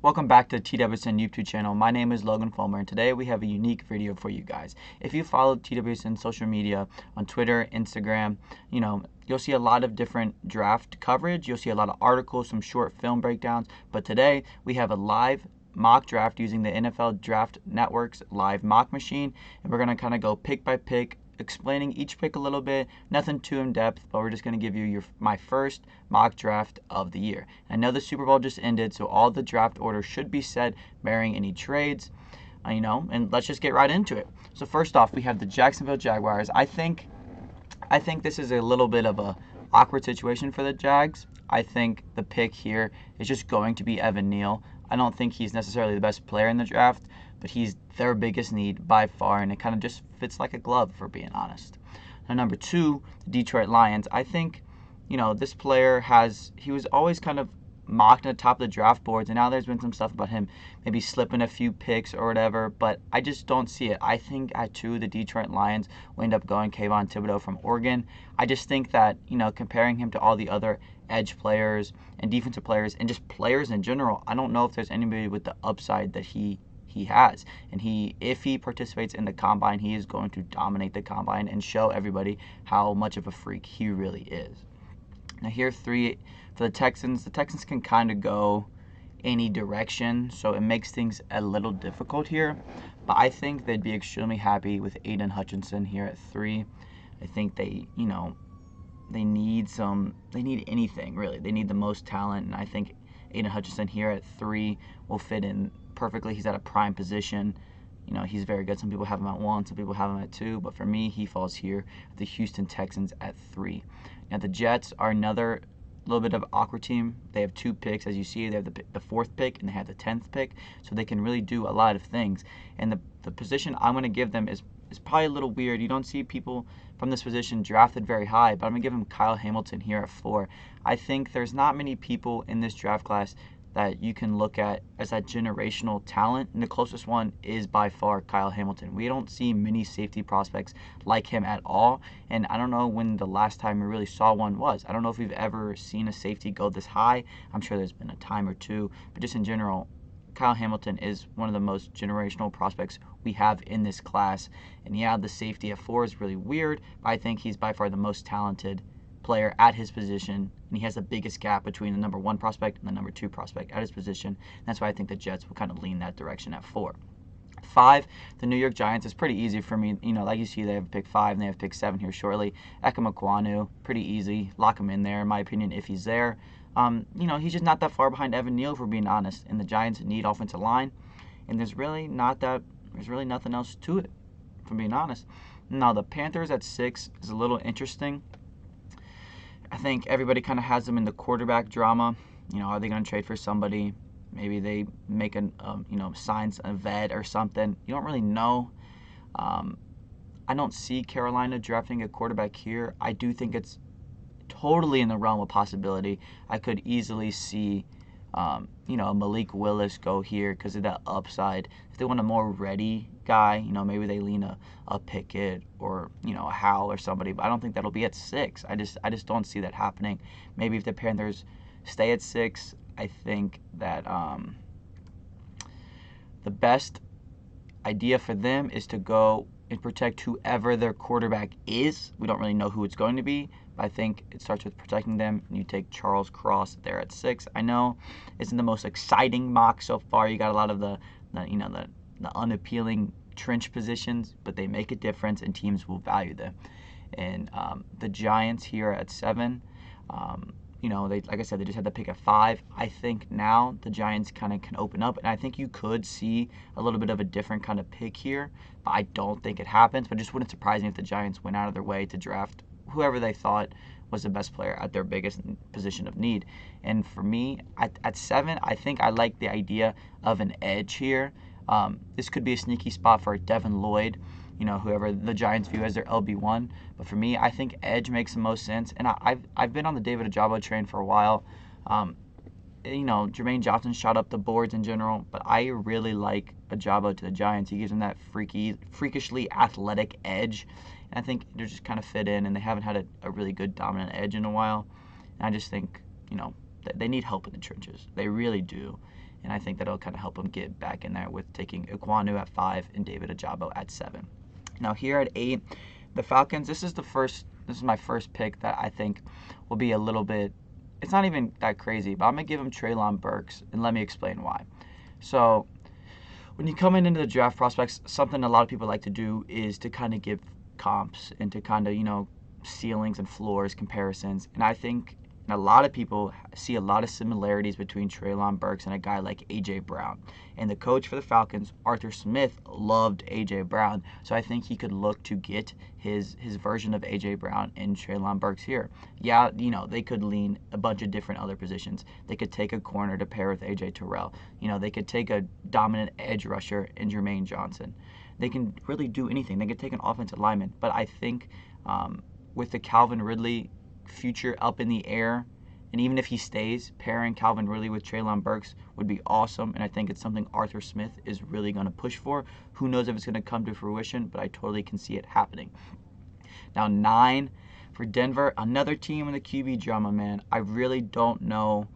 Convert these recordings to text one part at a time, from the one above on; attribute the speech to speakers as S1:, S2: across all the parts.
S1: Welcome back to TWSN YouTube channel. My name is Logan Fulmer, and today we have a unique video for you guys. If you follow TWSN social media on Twitter, Instagram, you'll see a lot of different draft coverage. You'll see a lot of articles, some short film breakdowns. But today we have a live mock draft using the NFL Draft Network's live mock machine, and we're going to kind of go pick by pick, explaining each pick a little bit, nothing too in depth, but we're just going to give you my first mock draft of the year. I know the Super Bowl just ended, so all the draft order should be set, barring any trades, and let's just get right into it. So first off, we have the Jacksonville Jaguars. I think this is a little bit of a awkward situation for the Jags. I think the pick here is just going to be Evan Neal. I don't think he's necessarily the best player in the draft, but he's their biggest need by far, and it kind of just fits like a glove, for being honest. Now, number two, the Detroit Lions. I think, this player he was always kind of mocked at the top of the draft boards, and now there's been some stuff about him maybe slipping a few picks or whatever, but I just don't see it. I think at 2, the Detroit Lions will end up going Kayvon Thibodeaux from Oregon. I just think that, comparing him to all the other edge players and defensive players and just players in general, I don't know if there's anybody with the upside that he has. And if he participates in the combine, he is going to dominate the combine and show everybody how much of a freak he really is. Now here 3 for the Texans. The Texans can kind of go any direction, so it makes things a little difficult here. But I think they'd be extremely happy with Aiden Hutchinson here at 3. I think they need anything really. They need the most talent, and I think Aiden Hutchinson here at 3 will fit in perfectly. He's at a prime position. He's very good. Some people have him at 1, some people have him at 2, but for me, he falls here at the Houston Texans at 3. Now the Jets are another little bit of an awkward team. They have 2 picks, as you see. They have the 4th pick and they have the 10th pick, so they can really do a lot of things. And the position I'm going to give them is probably a little weird. You don't see people from this position drafted very high, but I'm going to give him Kyle Hamilton here at 4. I think there's not many people in this draft class that you can look at as that generational talent, and the closest one is by far Kyle Hamilton. We don't see many safety prospects like him at all, and I don't know when the last time we really saw one was. I don't know if we've ever seen a safety go this high. I'm sure there's been a time or two, but just in general, Kyle Hamilton is one of the most generational prospects we have in this class. And yeah, the safety at 4 is really weird, but I think he's by far the most talented player at his position, and he has the biggest gap between the number 1 prospect and the number 2 prospect at his position. And that's why I think the Jets will kind of lean that direction at 4. 5, the New York Giants is pretty easy for me. Like you see, they have pick 5 and they have pick 7 here shortly. Ekamakwanu, pretty easy. Lock him in there, in my opinion, if he's there. He's just not that far behind Evan Neal, if we're being honest. And the Giants need offensive line, and there's really nothing else to it, if I'm being honest. Now the Panthers at 6 is a little interesting. I think everybody kind of has them in the quarterback drama. Are they going to trade for somebody? Maybe they make signs a vet or something. You don't really know. I don't see Carolina drafting a quarterback here. I do think it's totally in the realm of possibility. I could easily see, Malik Willis go here because of that upside. If they want a more ready guy, maybe they lean a Pickett or, a Howell or somebody, but I don't think that'll be at 6. I just don't see that happening. Maybe if the Panthers stay at 6, I think that the best idea for them is to go and protect whoever their quarterback is. We don't really know who it's going to be, but I think it starts with protecting them. And you take Charles Cross there at 6. I know isn't the most exciting mock so far. You got a lot of the unappealing trench positions, but they make a difference and teams will value them. And the Giants here at 7, like I said, they just had to pick at 5. I think now the Giants kind of can open up, and I think you could see a little bit of a different kind of pick here, but I don't think it happens. But it just wouldn't surprise me if the Giants went out of their way to draft whoever they thought was the best player at their biggest position of need. And for me, at 7, I think I like the idea of an edge here. This could be a sneaky spot for Devin Lloyd, whoever the Giants view as their LB1. But for me, I think edge makes the most sense. And I've been on the David Ojabo train for a while. Jermaine Johnson shot up the boards in general, but I really like Ojabo to the Giants. He gives them that freakishly athletic edge. And I think they just kind of fit in, and they haven't had a really good dominant edge in a while. And I just think, they need help in the trenches. They really do. and I think that'll kind of help him get back in there with taking Iquanu at 5 and David Ajabo at 7. Now here at 8, the Falcons. This is my first pick that I think will be a little bit. It's not even that crazy, but I'm gonna give him Treylon Burks, and let me explain why. So when you come into the draft prospects, something a lot of people like to do is to kind of give comps and to kind of, ceilings and floors comparisons. And I think a lot of people see a lot of similarities between Treylon Burks and a guy like A.J. Brown. And the coach for the Falcons, Arthur Smith, loved A.J. Brown. So I think he could look to get his version of A.J. Brown in Treylon Burks here. Yeah, they could lean a bunch of different other positions. They could take a corner to pair with A.J. Terrell. They could take a dominant edge rusher in Jermaine Johnson. They can really do anything. They could take an offensive lineman. But I think with the Calvin Ridley future up in the air, and even if he stays, pairing Calvin Ridley with Treylon Burks would be awesome, and I think it's something Arthur Smith is really going to push for. Who knows if it's going to come to fruition, but I totally can see it happening. Now 9 for Denver, another team in the QB drama, man. I really don't know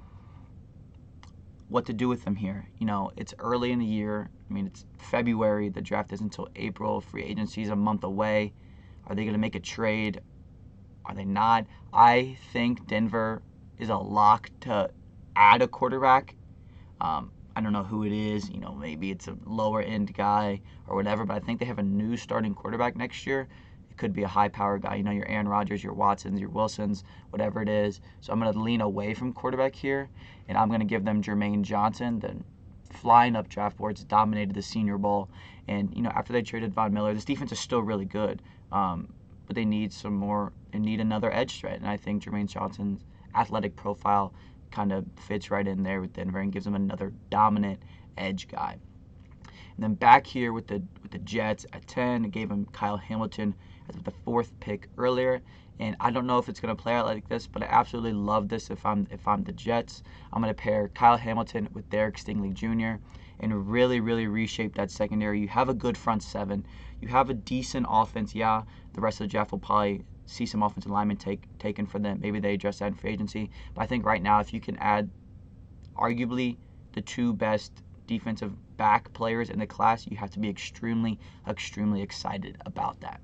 S1: what to do with them here. It's early in the year. I mean, it's February. The draft isn't until April. Free agency is a month away. Are they going to make a trade? Are they not? I think Denver is a lock to add a quarterback. I don't know who it is. Maybe it's a lower end guy or whatever, but I think they have a new starting quarterback next year. It could be a high power guy. Your Aaron Rodgers, your Watsons, your Wilsons, whatever it is. So I'm going to lean away from quarterback here, and I'm going to give them Jermaine Johnson, the flying up draft boards, dominated the Senior Bowl. And, after they traded Von Miller, this defense is still really good. But they need some more and need another edge threat. And I think Jermaine Johnson's athletic profile kind of fits right in there with Denver and gives them another dominant edge guy. And then back here with the Jets at 10, I gave him Kyle Hamilton as the 4th pick earlier. And I don't know if it's going to play out like this, but I absolutely love this if I'm the Jets. I'm going to pair Kyle Hamilton with Derek Stingley Jr. and really, really reshape that secondary. You have a good front 7. You have a decent offense. Yeah, the rest of the draft will probably see some offensive linemen taken for them. Maybe they address that in free agency. But I think right now, if you can add arguably the 2 best defensive back players in the class, you have to be extremely, extremely excited about that.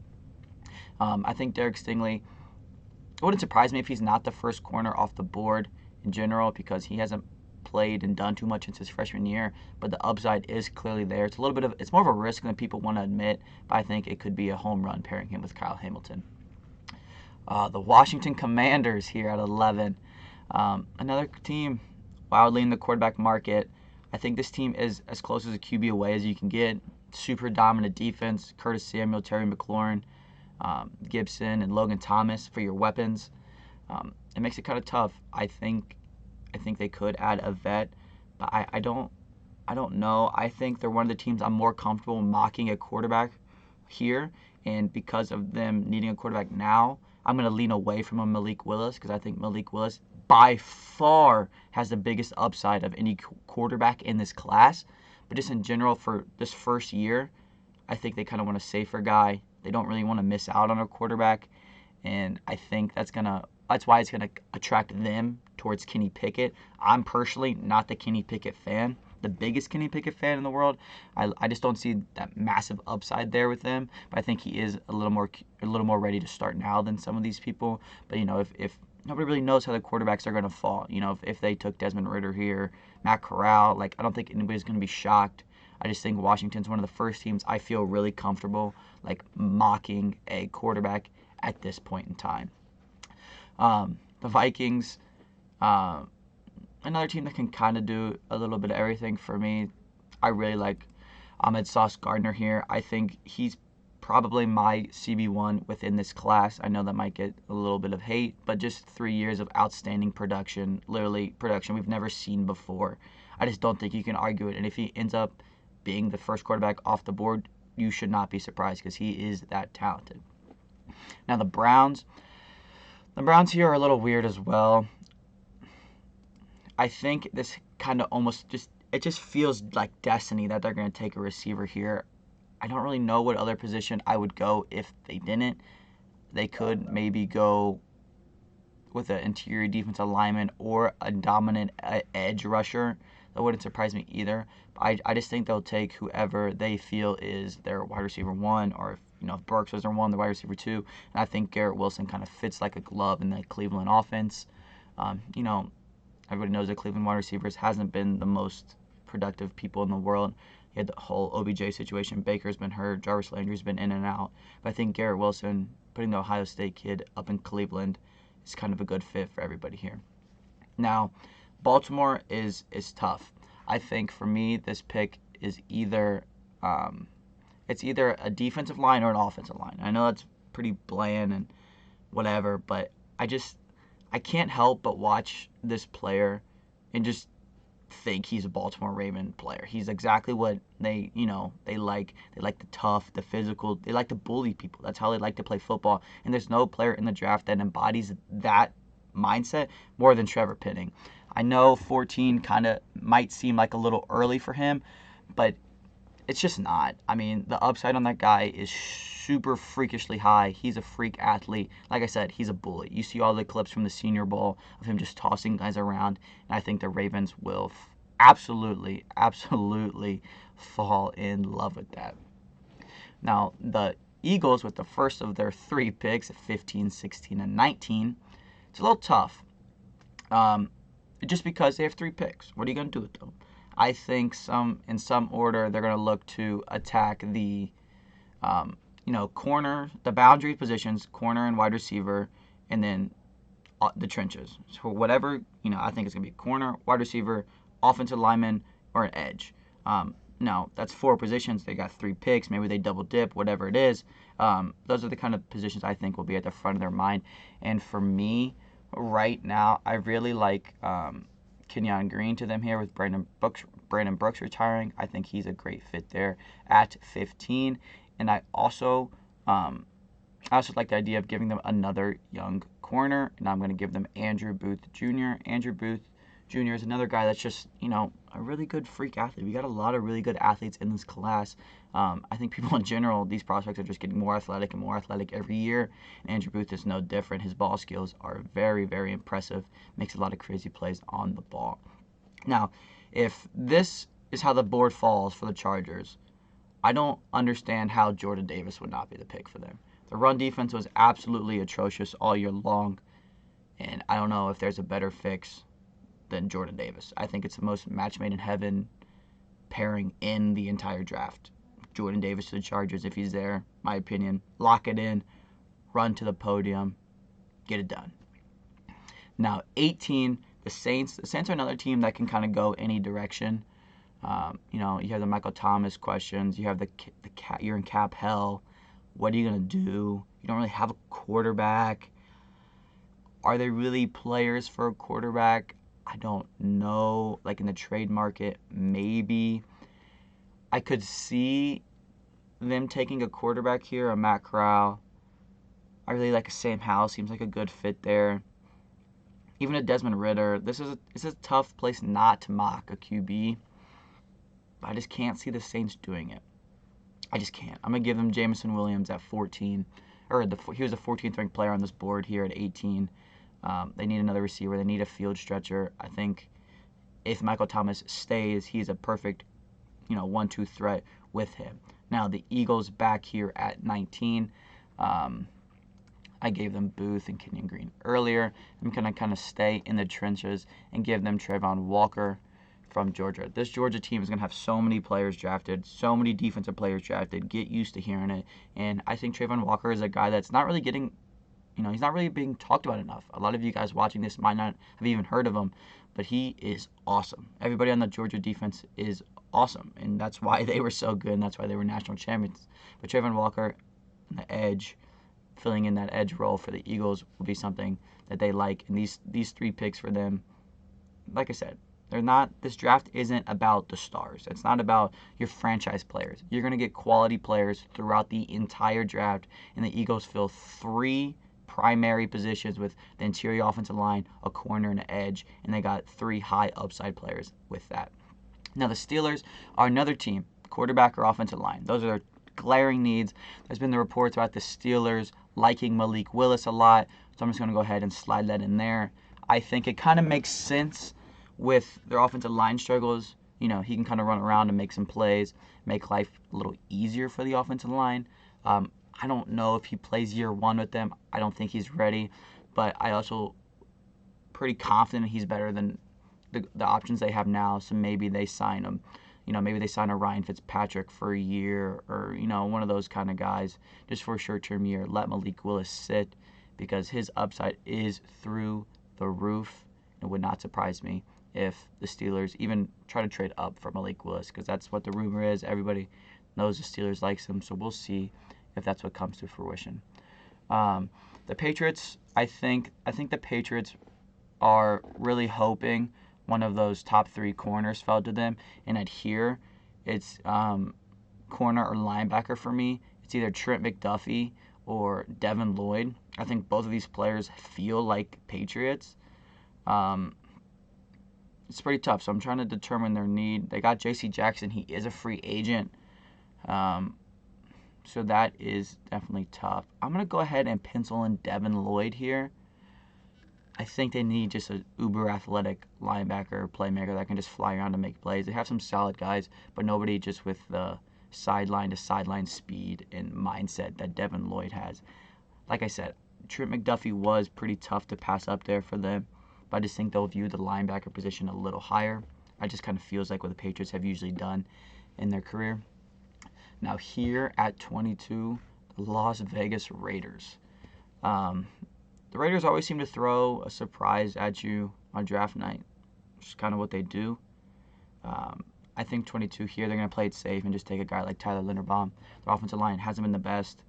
S1: I think Derek Stingley, it wouldn't surprise me if he's not the first corner off the board in general because he hasn't played and done too much since his freshman year, but the upside is clearly there. It's more of a risk than people want to admit, but I think it could be a home run pairing him with Kyle Hamilton. The Washington Commanders here at 11. Another team wildly in the quarterback market. I think this team is as close as a QB away as you can get. Super dominant defense. Curtis Samuel, Terry McLaurin, Gibson, and Logan Thomas for your weapons. It makes it kind of tough. I think they could add a vet, but I don't know. I think they're one of the teams I'm more comfortable mocking a quarterback here, and because of them needing a quarterback now, I'm going to lean away from a Malik Willis because I think Malik Willis by far has the biggest upside of any quarterback in this class. But just in general for this first year, I think they kind of want a safer guy. They don't really want to miss out on a quarterback, and I think that's why it's gonna attract them towards Kenny Pickett. I'm personally not the Kenny Pickett fan, the biggest Kenny Pickett fan in the world. I just don't see that massive upside there with them. But I think he is a little more ready to start now than some of these people. But if nobody really knows how the quarterbacks are gonna fall, if they took Desmond Ridder here, Matt Corral, I don't think anybody's gonna be shocked. I just think Washington's one of the first teams I feel really comfortable mocking a quarterback at this point in time. The Vikings, another team that can kind of do a little bit of everything for me. I really like Ahmed Sauce Gardner here. I think he's probably my CB1 within this class. I know that might get a little bit of hate, but just 3 years of outstanding production, literally production we've never seen before. I just don't think you can argue it. And if he ends up being the first quarterback off the board, you should not be surprised because he is that talented. Now the Browns here are a little weird as well. I think this kind of it just feels like destiny that they're going to take a receiver here. I don't really know what other position I would go if they didn't. They could maybe go with an interior defensive lineman or a dominant edge rusher. That wouldn't surprise me either. I just think they'll take whoever they feel is their wide receiver one, or if Burks was their one, the wide receiver two. And I think Garrett Wilson kind of fits like a glove in the Cleveland offense. Everybody knows that Cleveland wide receivers hasn't been the most productive people in the world. You had the whole OBJ situation. Baker's been hurt. Jarvis Landry's been in and out. But I think Garrett Wilson, putting the Ohio State kid up in Cleveland, is kind of a good fit for everybody here. Now, Baltimore is tough. I think for me, this pick is either it's either a defensive line or an offensive line. I know that's pretty bland and whatever, but I can't help but watch this player and just think he's a Baltimore Raven player. He's exactly what they like. They like the tough, the physical. They like to bully people. That's how they like to play football. And there's no player in the draft that embodies that mindset more than Trevor Penning. I know 14 kind of might seem like a little early for him, but it's just not. I mean, the upside on that guy is super freakishly high. He's a freak athlete. Like I said, he's a bully. You see all the clips from the Senior Bowl of him just tossing guys around, and I think the Ravens will absolutely fall in love with that. Now, the Eagles, with the first of their 3 picks at 15, 16, and 19, it's a little tough. Just because they have 3 picks. What are you going to do with them? I think in some order they're going to look to attack the corner, the boundary positions, corner and wide receiver, and then the trenches. So whatever, I think it's going to be corner, wide receiver, offensive lineman, or an edge. Now, that's 4 positions. They got 3 picks. Maybe they double dip, whatever it is. Those are the kind of positions I think will be at the front of their mind. And for me, right now, I really like Kenyon Green to them here with Brandon Brooks retiring. I think he's a great fit there at 15. And I also like the idea of giving them another young corner, and I'm going to give them Andrew Booth Jr. Andrew Booth Jr. is another guy that's just, a really good freak athlete. We got a lot of really good athletes in this class. I think people in general, these prospects are just getting more athletic and more athletic every year. And Andrew Booth is no different. His ball skills are very, very impressive. Makes a lot of crazy plays on the ball. Now, if this is how the board falls for the Chargers, I don't understand how Jordan Davis would not be the pick for them. The run defense was absolutely atrocious all year long, and I don't know if there's a better fix than Jordan Davis. I think it's the most match made in heaven pairing in the entire draft. Jordan Davis to the Chargers, if he's there, my opinion, lock it in, run to the podium, get it done. Now, 18, the Saints. The Saints are another team that can kind of go any direction. You have the Michael Thomas questions. You have you're in cap hell. What are you going to do? You don't really have a quarterback. Are they really players for a quarterback? I don't know. Like in the trade market, maybe. I could see them taking a quarterback here, a Matt Corral. I really like a Sam Howell. Seems like a good fit there. Even a Desmond Ridder. This is a tough place not to mock a QB. I just can't see the Saints doing it. I just can't. I'm going to give them Jameson Williams at 14. He was the 14th ranked player on this board here at 18. They need another receiver. They need a field stretcher. I think if Michael Thomas stays, he's a perfect 1-2 threat with him. Now, the Eagles back here at 19. I gave them Booth and Kenyon Green earlier. I'm going to kind of stay in the trenches and give them Trayvon Walker from Georgia. This Georgia team is going to have so many players drafted, so many defensive players drafted. Get used to hearing it. And I think Trayvon Walker is a guy that's not really getting, he's not really being talked about enough. A lot of you guys watching this might not have even heard of him, but he is awesome. Everybody on the Georgia defense is awesome, and that's why they were so good, and that's why they were national champions. But Trayvon Walker, the edge, filling in that edge role for the Eagles will be something that they like. And these 3 picks for them, like I said, this draft isn't about the stars. It's not about your franchise players. You're going to get quality players throughout the entire draft, and the Eagles fill 3 primary positions with the interior offensive line, a corner, and an edge, and they got 3 high upside players with that. Now, the Steelers are another team, quarterback or offensive line. Those are their glaring needs. There's been the reports about the Steelers liking Malik Willis a lot, so I'm just going to go ahead and slide that in there. I think it kind of makes sense with their offensive line struggles, he can kind of run around and make some plays, make life a little easier for the offensive line. I don't know if he plays year one with them. I don't think he's ready, but I also pretty confident he's better than the options they have now. So maybe they sign him. Maybe they sign a Ryan Fitzpatrick for a year, or one of those kind of guys just for a short-term year. Let Malik Willis sit because his upside is through the roof. It would not surprise me if the Steelers even try to trade up for Malik Willis, because that's what the rumor is. Everybody knows the Steelers likes him, so we'll see if that's what comes to fruition. The Patriots, I think the Patriots are really hoping one of those top 3 corners fell to them, and at here, it's corner or linebacker for me. It's either Trent McDuffie or Devin Lloyd. I think both of these players feel like Patriots. It's pretty tough, so I'm trying to determine their need. They got J.C. Jackson. He is a free agent. So that is definitely tough. I'm going to go ahead and pencil in Devin Lloyd here. I think they need just an uber athletic linebacker, playmaker that can just fly around and make plays. They have some solid guys, but nobody just with the sideline to sideline speed and mindset that Devin Lloyd has. Like I said, Trent McDuffie was pretty tough to pass up there for them, but I just think they'll view the linebacker position a little higher. It just kind of feels like what the Patriots have usually done in their career. Now here at 22, the Las Vegas Raiders. The Raiders always seem to throw a surprise at you on draft night, which is kind of what they do. I think 22 here, they're going to play it safe and just take a guy like Tyler Linderbaum. Their offensive line hasn't been the best.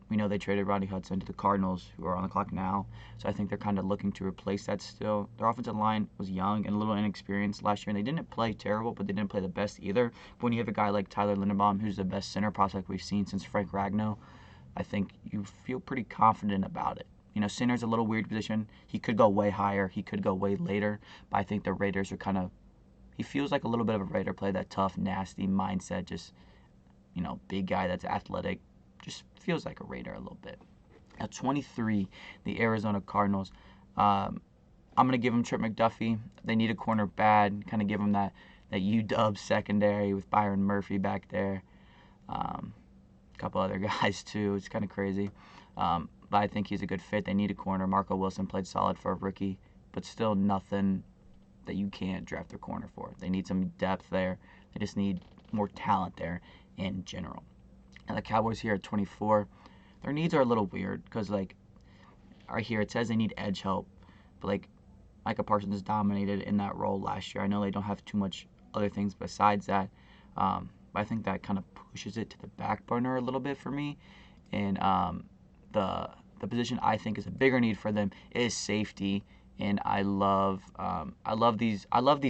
S1: We know they traded Rodney Hudson to the Cardinals, who are on the clock now, so I think they're kind of looking to replace that still. Their offensive line was young and a little inexperienced last year, and they didn't play terrible, but they didn't play the best either. But when you have a guy like Tyler Linderbaum, who's the best center prospect we've seen since Frank Ragnow, I think you feel pretty confident about it. Center's a little weird position. He could go way higher. He could go way later. But I think the Raiders are kind of, he feels like a little bit of a Raider play, that tough, nasty mindset, just, big guy that's athletic. Just feels like a Raider a little bit. At 23, the Arizona Cardinals. I'm going to give them Trent McDuffie. They need a corner bad. Kind of give them that UW secondary with Byron Murphy back there. A couple other guys, too. It's kind of crazy. But I think he's a good fit. They need a corner. Marco Wilson played solid for a rookie, but still nothing that you can't draft a corner for. They need some depth there. They just need more talent there in general. And the Cowboys here at 24, their needs are a little weird because, right here it says they need edge help. But, Micah Parsons dominated in that role last year. I know they don't have too much other things besides that. But I think that kind of pushes it to the back burner a little bit for me. And the position I think is a bigger need for them is safety, and I love these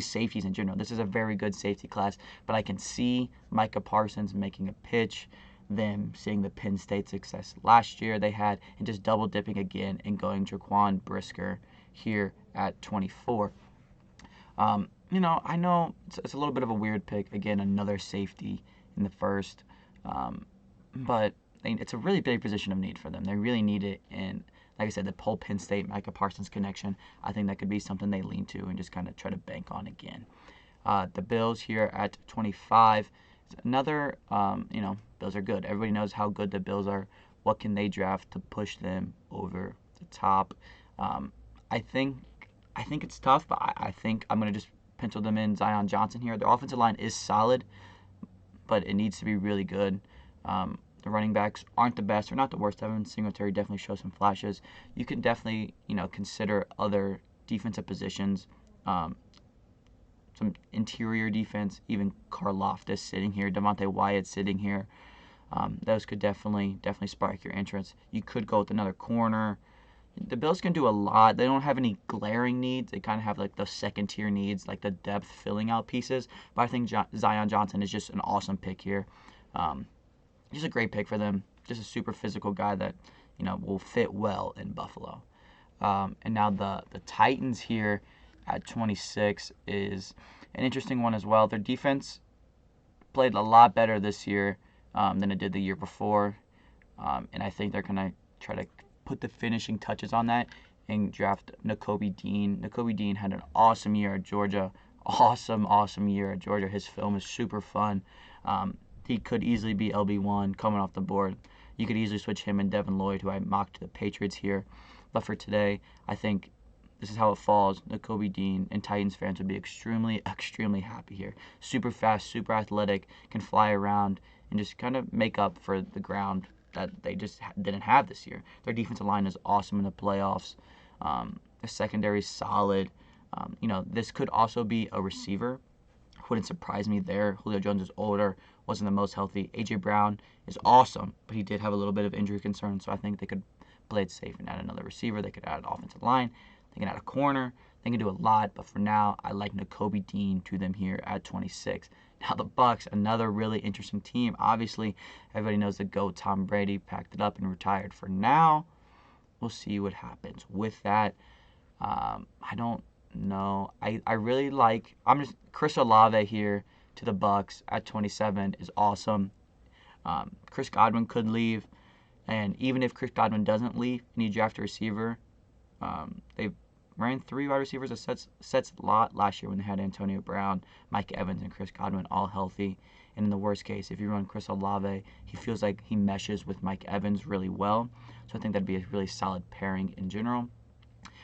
S1: safeties in general. This is a very good safety class, but I can see Micah Parsons making a pitch, them seeing the Penn State success last year they had, and just double dipping again and going Jaquan Brisker here at 24. I know it's a little bit of a weird pick. Again, another safety in the first, but it's a really big position of need for them. They really need it, and like I said, the whole Penn State Micah Parsons connection, I think that could be something they lean to and just kind of try to bank on again. The Bills here at 25, another, Bills are good. Everybody knows how good the Bills are. What can they draft to push them over the top? I think it's tough, but I think I'm going to just pencil them in Zion Johnson here. Their offensive line is solid, but it needs to be really good. The running backs aren't the best. They're not the worst. Evan Singletary definitely shows some flashes. You can definitely, consider other defensive positions, some interior defense, even Karlaftis sitting here, Devontae Wyatt sitting here. Those could definitely spark your interest. You could go with another corner. The Bills can do a lot. They don't have any glaring needs. They kind of have the second tier needs, like the depth filling out pieces. But I think Zion Johnson is just an awesome pick here. Just a great pick for them. Just a super physical guy that, will fit well in Buffalo. And now the Titans here at 26 is an interesting one as well. Their defense played a lot better this year than it did the year before. And I think they're going to try to put the finishing touches on that and draft Nakobe Dean. Nakobe Dean had an awesome year at Georgia. Awesome year at Georgia. His film is super fun. He could easily be LB1 coming off the board. You could easily switch him and Devin Lloyd, who I mocked to the Patriots here. But for today, I think this is how it falls. Nakobe Dean and Titans fans would be extremely happy here. Super fast, super athletic, can fly around, and just kind of make up for the ground that they just didn't have this year. Their defensive line is awesome in the playoffs. The secondary is solid. This could also be a receiver. Wouldn't surprise me there. Julio Jones is older, wasn't the most healthy. A.J. Brown is awesome, but he did have a little bit of injury concern, so I think they could play it safe and add another receiver. They could add an offensive line. They can add a corner. They can do a lot, but for now, I like Nakobe Dean to them here at 26. Now the Bucs, another really interesting team. Obviously, everybody knows the GOAT Tom Brady packed it up and retired. For now, we'll see what happens with that. I don't know. I really like. Chris Olave here to the Bucs at 27 is awesome. Chris Godwin could leave, and even if Chris Godwin doesn't leave and you draft a receiver, they ran 3 wide receivers a sets lot last year when they had Antonio Brown, Mike Evans, and Chris Godwin all healthy. And in the worst case, if you run Chris Olave, he feels like he meshes with Mike Evans really well. So I think that'd be a really solid pairing in general.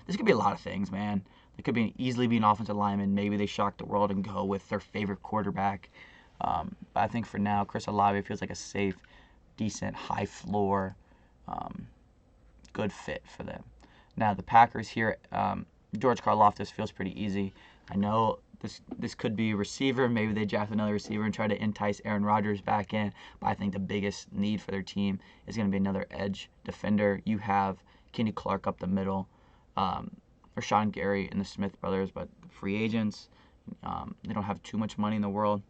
S1: This could be a lot of things, man. It could easily be an offensive lineman. Maybe they shock the world and go with their favorite quarterback. But I think for now, Chris Olave feels like a safe, decent, high floor, good fit for them. Now the Packers here, George Karlaftis feels pretty easy. I know this could be a receiver. Maybe they draft another receiver and try to entice Aaron Rodgers back in. But I think the biggest need for their team is going to be another edge defender. You have Kenny Clark up the middle. Rashawn Gary and the Smith brothers, but free agents, they don't have too much money in the world.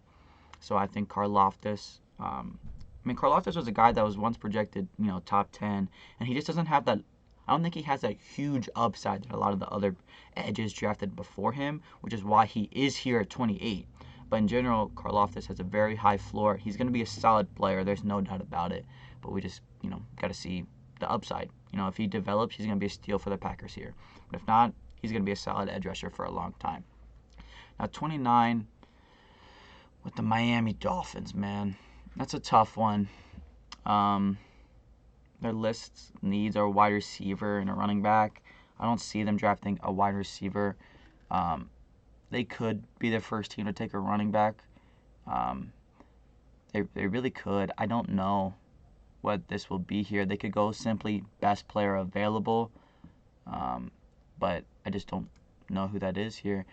S1: So I think Karlaftis, Karlaftis was a guy that was once projected, top 10, and he just doesn't have that. I don't think he has that huge upside that a lot of the other edges drafted before him, which is why he is here at 28. But in general, Karlaftis has a very high floor. He's going to be a solid player. There's no doubt about it. But we just, got to see the upside. If he develops, he's going to be a steal for the Packers here. But if not, he's going to be a solid edge rusher for a long time. Now, 29 with the Miami Dolphins, man. That's a tough one. Their list needs are a wide receiver and a running back. I don't see them drafting a wide receiver. They could be the first team to take a running back. They really could. I don't know what this will be here. They could go simply best player available, but I just don't know who that is here.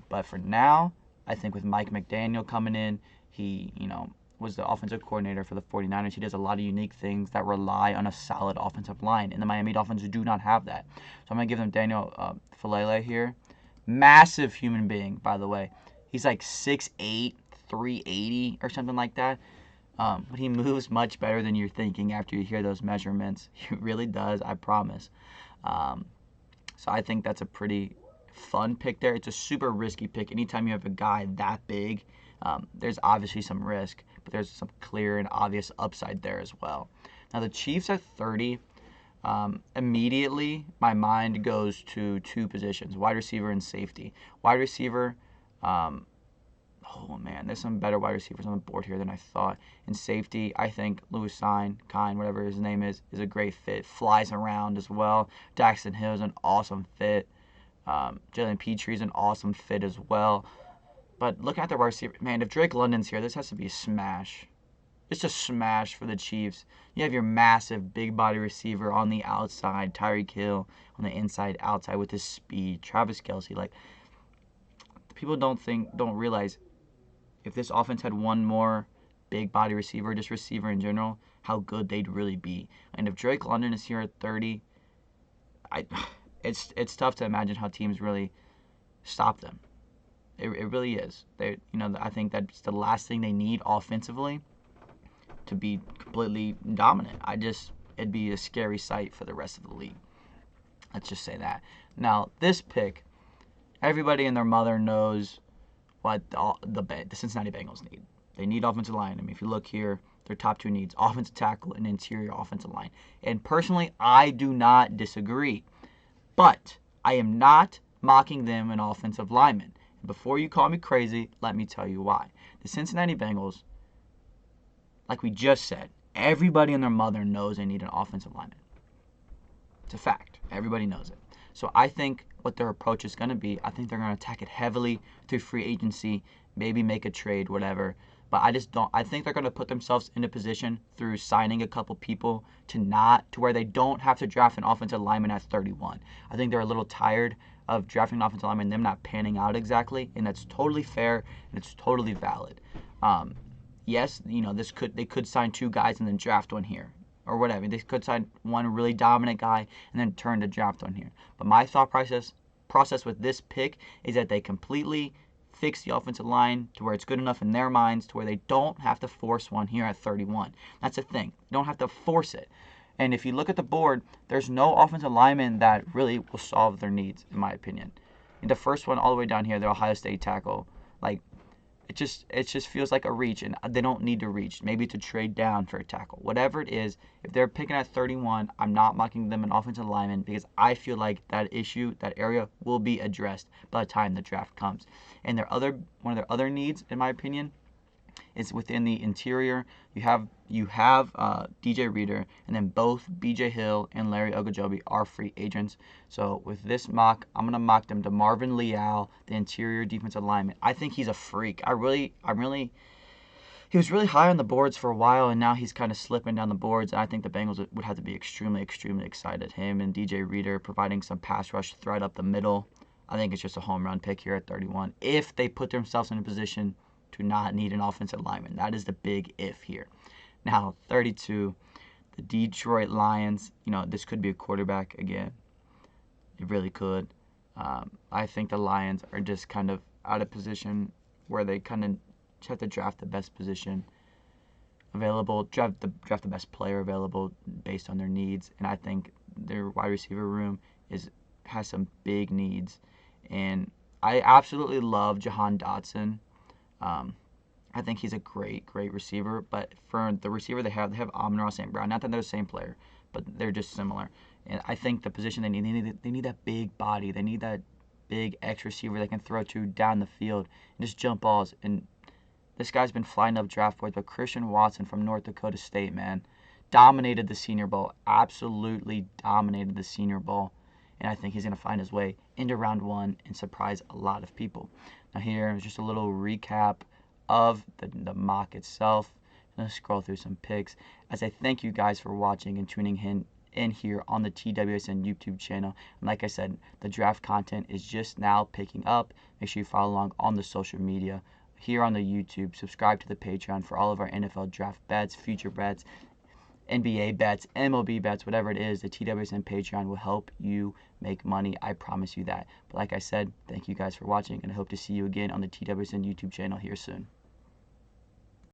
S1: But for now, I think with Mike McDaniel coming in, he was the offensive coordinator for the 49ers. He does a lot of unique things that rely on a solid offensive line, and the Miami Dolphins do not have that. So I'm going to give them Daniel Falele here. Massive human being, by the way. He's like 6'8", 380 or something like that. But he moves much better than you're thinking after you hear those measurements. He really does, I promise. So I think that's a pretty fun pick there. It's a super risky pick. Anytime you have a guy that big, there's obviously some risk, but there's some clear and obvious upside there as well. Now the Chiefs at 30, immediately my mind goes to 2 positions, wide receiver and safety. Wide receiver, oh man, there's some better wide receivers on the board here than I thought. In safety, I think Lewis Kine, whatever his name is a great fit. Flies around as well. Daxton Hill is an awesome fit. Jalen Petrie is an awesome fit as well. But looking at the wide receiver, man, if Drake London's here, this has to be a smash. It's a smash for the Chiefs. You have your massive, big body receiver on the outside, Tyreek Hill on the inside, outside with his speed, Travis Kelce. Like, people don't realize if this offense had one more big body receiver, just receiver in general, how good they'd really be. And if Drake London is here at 30, it's tough to imagine how teams really stop them. It really is. I think that's the last thing they need offensively to be completely dominant. It'd be a scary sight for the rest of the league. Let's just say that. Now, this pick, everybody and their mother knows what the Cincinnati Bengals need. They need offensive line. If you look here, their top 2 needs, offensive tackle and interior offensive line. And personally, I do not disagree. But I am not mocking them an offensive lineman. And before you call me crazy, let me tell you why. The Cincinnati Bengals, like we just said, everybody and their mother knows they need an offensive lineman. It's a fact. Everybody knows it. So I think what their approach is going to be, I think they're going to attack it heavily through free agency, maybe make a trade, whatever. But I think they're going to put themselves in a position through signing a couple people to where they don't have to draft an offensive lineman at 31. I think they're a little tired of drafting an offensive lineman and them not panning out exactly, and that's totally fair and it's totally valid. Yes, they could sign 2 guys and then draft one here or whatever. They could sign one really dominant guy and then turn to draft one here. But my thought process with this pick is that they completely fix the offensive line to where it's good enough in their minds to where they don't have to force one here at 31. That's the thing. You don't have to force it. And if you look at the board, there's no offensive lineman that really will solve their needs, in my opinion. And the first one all the way down here, the Ohio State tackle, like it just feels like a reach, and they don't need to reach. Maybe to trade down for a tackle. Whatever it is, if they're picking at 31, I'm not mocking them an offensive lineman because I feel like that area will be addressed by the time the draft comes. And one of their other needs, in my opinion, is within the interior. You have DJ Reader, and then both BJ Hill and Larry Ogunjobi are free agents. So with this mock, I'm gonna mock them to Marvin Leal, the interior defensive lineman. I think he's a freak. He was really high on the boards for a while, and now he's kind of slipping down the boards. And I think the Bengals would have to be extremely, extremely excited. Him and DJ Reader providing some pass rush threat up the middle. I think it's just a home run pick here at 31. If they put themselves in a position to not need an offensive lineman. That is the big if here. Now, 32, the Detroit Lions. This could be a quarterback again. It really could. I think the Lions are just kind of out of position where they kind of just have to draft the best position available, draft the best player available based on their needs. And I think their wide receiver room has some big needs. And I absolutely love Jahan Dotson. I think he's a great receiver, but for the receiver they have Amon-Ra St. Brown. Not that they're the same player, but they're just similar. And I think the position they need that big body. They need that big X receiver they can throw to down the field and just jump balls. And this guy's been flying up draft boards, but Christian Watson from North Dakota State, man, dominated the Senior Bowl. Absolutely dominated the Senior Bowl. And I think he's going to find his way into round 1 and surprise a lot of people. Now here is just a little recap of the mock itself. I'm going to scroll through some picks as I thank you guys for watching and tuning in here on the TWSN YouTube channel. And like I said, the draft content is just now picking up. Make sure you follow along on the social media here on the YouTube. Subscribe to the Patreon for all of our NFL draft bets, future bets, NBA bets, MLB bets, whatever it is. The TWSN Patreon will help you make money. I promise you that. But like I said, thank you guys for watching, and I hope to see you again on the TWSN YouTube channel here soon.